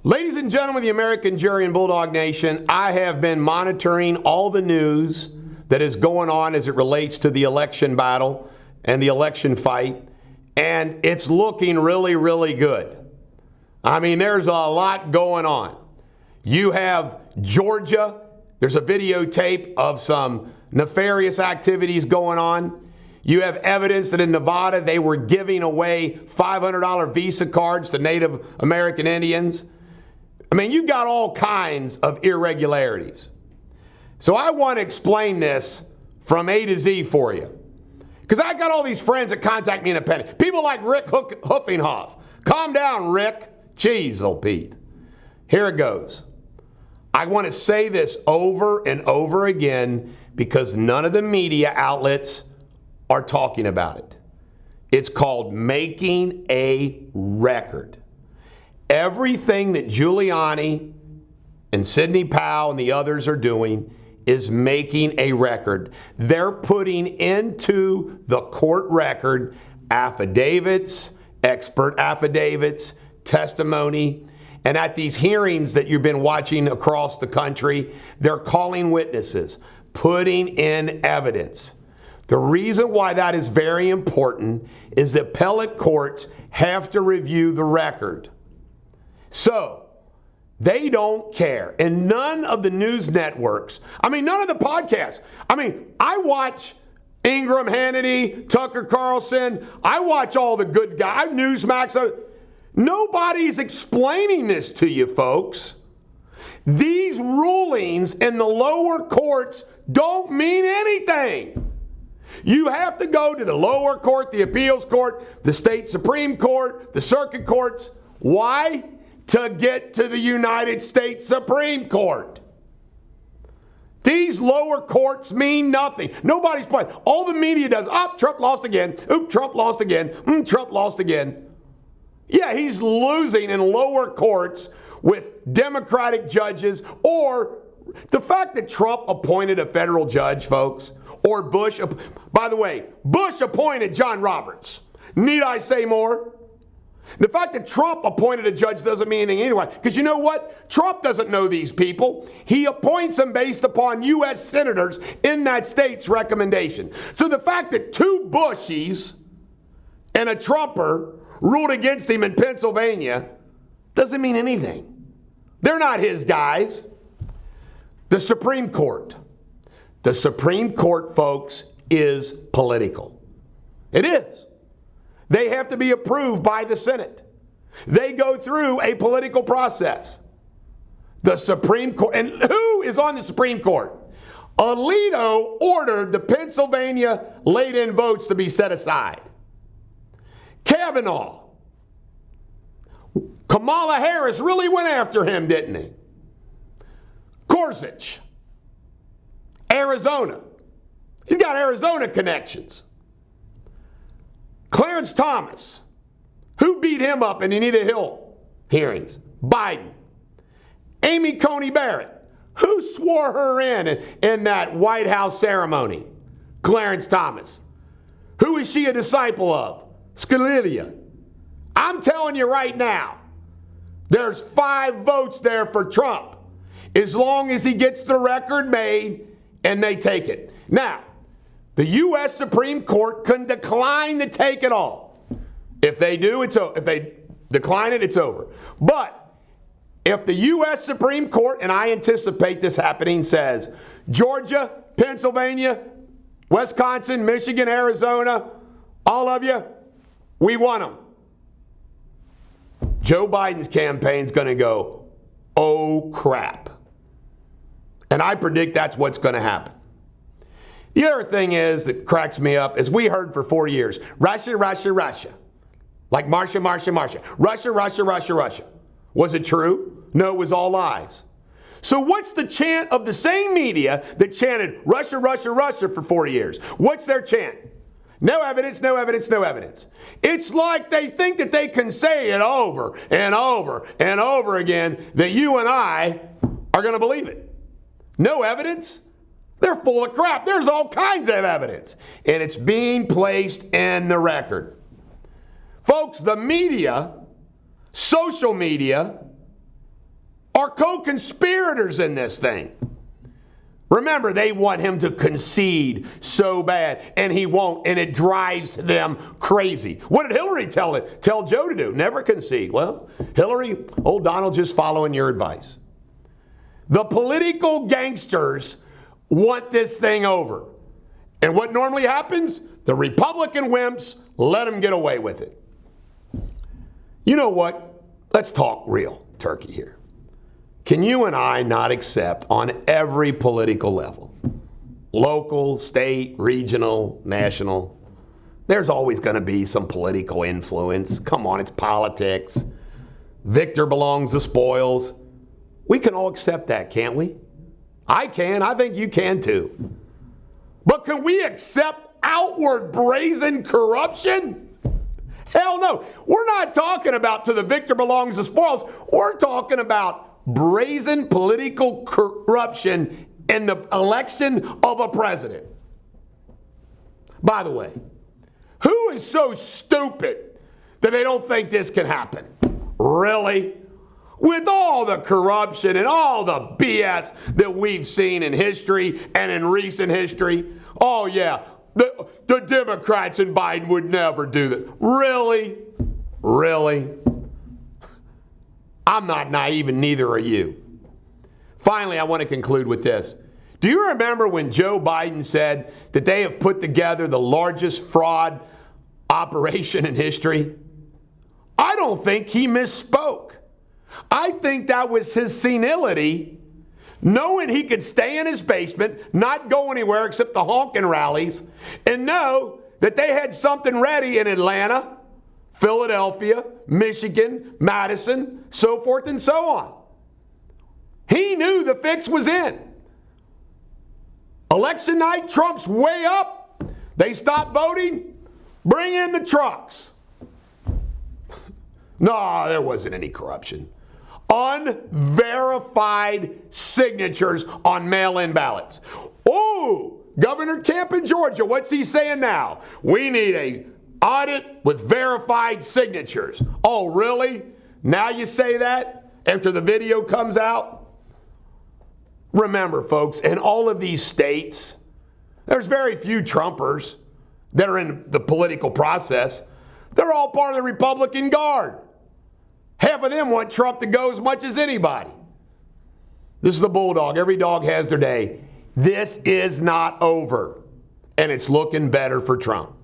Ladies and gentlemen of the American Jury and Bulldog Nation, I have been monitoring all the news that is going on as it relates to the election battle and the election fight, and it's looking really, really good. I mean, there's a lot going on. You have Georgia. There's a videotape of some nefarious activities going on. You have evidence that in Nevada they were giving away $500 Visa cards to Native American Indians. I mean, you've got all kinds of irregularities. So I want to explain this from A to Z for you. Because I got all these friends that contact me independent. People like Rick Huffinghoff. Calm down, Rick. Jeez, old Pete. Here it goes. I want to say this over and over again because none of the media outlets are talking about it. It's called making a record. Everything that Giuliani and Sidney Powell and the others are doing is making a record. They're putting into the court record affidavits, expert affidavits, testimony, and at these hearings that you've been watching across the country, they're calling witnesses, putting in evidence. The reason why that is very important is that appellate courts have to review the record. So, they don't care. And none of the news networks, none of the podcasts. I watch Ingram, Hannity, Tucker Carlson. I watch all the good guys, Newsmax. Nobody's explaining this to you, folks. These rulings in the lower courts don't mean anything. You have to go to the lower court, the appeals court, the state Supreme Court, the circuit courts. Why? To get to the United States Supreme Court. These lower courts mean nothing. Nobody's playing. All the media does, Trump lost again. Trump lost again. Trump lost again. Yeah, he's losing in lower courts with Democratic judges, or the fact that Trump appointed a federal judge, folks, or Bush. By the way, Bush appointed John Roberts. Need I say more? The fact that Trump appointed a judge doesn't mean anything anyway. Because you know what? Trump doesn't know these people. He appoints them based upon U.S. senators in that state's recommendation. So the fact that two Bushies and a Trumper ruled against him in Pennsylvania doesn't mean anything. They're not his guys. The Supreme Court. The Supreme Court, folks, is political. It is. They have to be approved by the Senate. They go through a political process. The Supreme Court, and who is on the Supreme Court? Alito ordered the Pennsylvania late-in votes to be set aside. Kavanaugh. Kamala Harris really went after him, didn't he? Gorsuch. Arizona. He's got Arizona connections. Clarence Thomas. Who beat him up in the Anita Hill hearings? Biden. Amy Coney Barrett. Who swore her in that White House ceremony? Clarence Thomas. Who is she a disciple of? Scalia. I'm telling you right now, there's 5 votes there for Trump, as long as he gets the record made and they take it. Now, the U.S. Supreme Court can decline to take it all. If they do, it's over. If they decline it, it's over. But if the U.S. Supreme Court, and I anticipate this happening, says Georgia, Pennsylvania, Wisconsin, Michigan, Arizona, all of you, we want them. Joe Biden's campaign's going to go, oh crap. And I predict that's what's going to happen. The other thing is that cracks me up is we heard for 4 years, Russia, Russia, Russia. Like Marsha, Marsha, Marsha. Russia, Russia, Russia, Russia. Was it true? No, it was all lies. So what's the chant of the same media that chanted Russia, Russia, Russia for 4 years? What's their chant? No evidence, no evidence, no evidence. It's like they think that they can say it over and over and over again that you and I are going to believe it. No evidence? They're full of crap. There's all kinds of evidence, and it's being placed in the record. Folks, the media, social media, are co-conspirators in this thing. Remember, they want him to concede so bad, and he won't, and it drives them crazy. What did Hillary tell Joe to do? Never concede. Well, Hillary, old Donald's just following your advice. The political gangsters want this thing over. And what normally happens? The Republican wimps let them get away with it. You know what? Let's talk real turkey here. Can you and I not accept on every political level, local, state, regional, national, there's always going to be some political influence. Come on, it's politics. Victor belongs to spoils. We can all accept that, can't we? I can. I think you can too. But can we accept outward brazen corruption? Hell no. We're not talking about to the victor belongs to spoils. We're talking about brazen political corruption in the election of a president. By the way, who is so stupid that they don't think this can happen? Really? With all the corruption and all the BS that we've seen in history and in recent history, oh yeah, the Democrats and Biden would never do that. Really? Really? I'm not naive, and neither are you. Finally, I want to conclude with this. Do you remember when Joe Biden said that they have put together the largest fraud operation in history? I don't think he misspoke. I think that was his senility, knowing he could stay in his basement, not go anywhere except the honking rallies, and know that they had something ready in Atlanta, Philadelphia, Michigan, Madison, so forth and so on. He knew the fix was in. Election night, Trump's way up. They stopped voting. Bring in the trucks. No, there wasn't any corruption. Unverified signatures on mail-in ballots. Oh, Governor Kemp in Georgia, what's he saying now? We need a audit with verified signatures. Oh, really? Now you say that after the video comes out? Remember, folks, in all of these states, there's very few Trumpers that are in the political process. They're all part of the Republican Guard. Half of them want Trump to go as much as anybody. This is the Bulldog. Every dog has their day. This is not over, and it's looking better for Trump.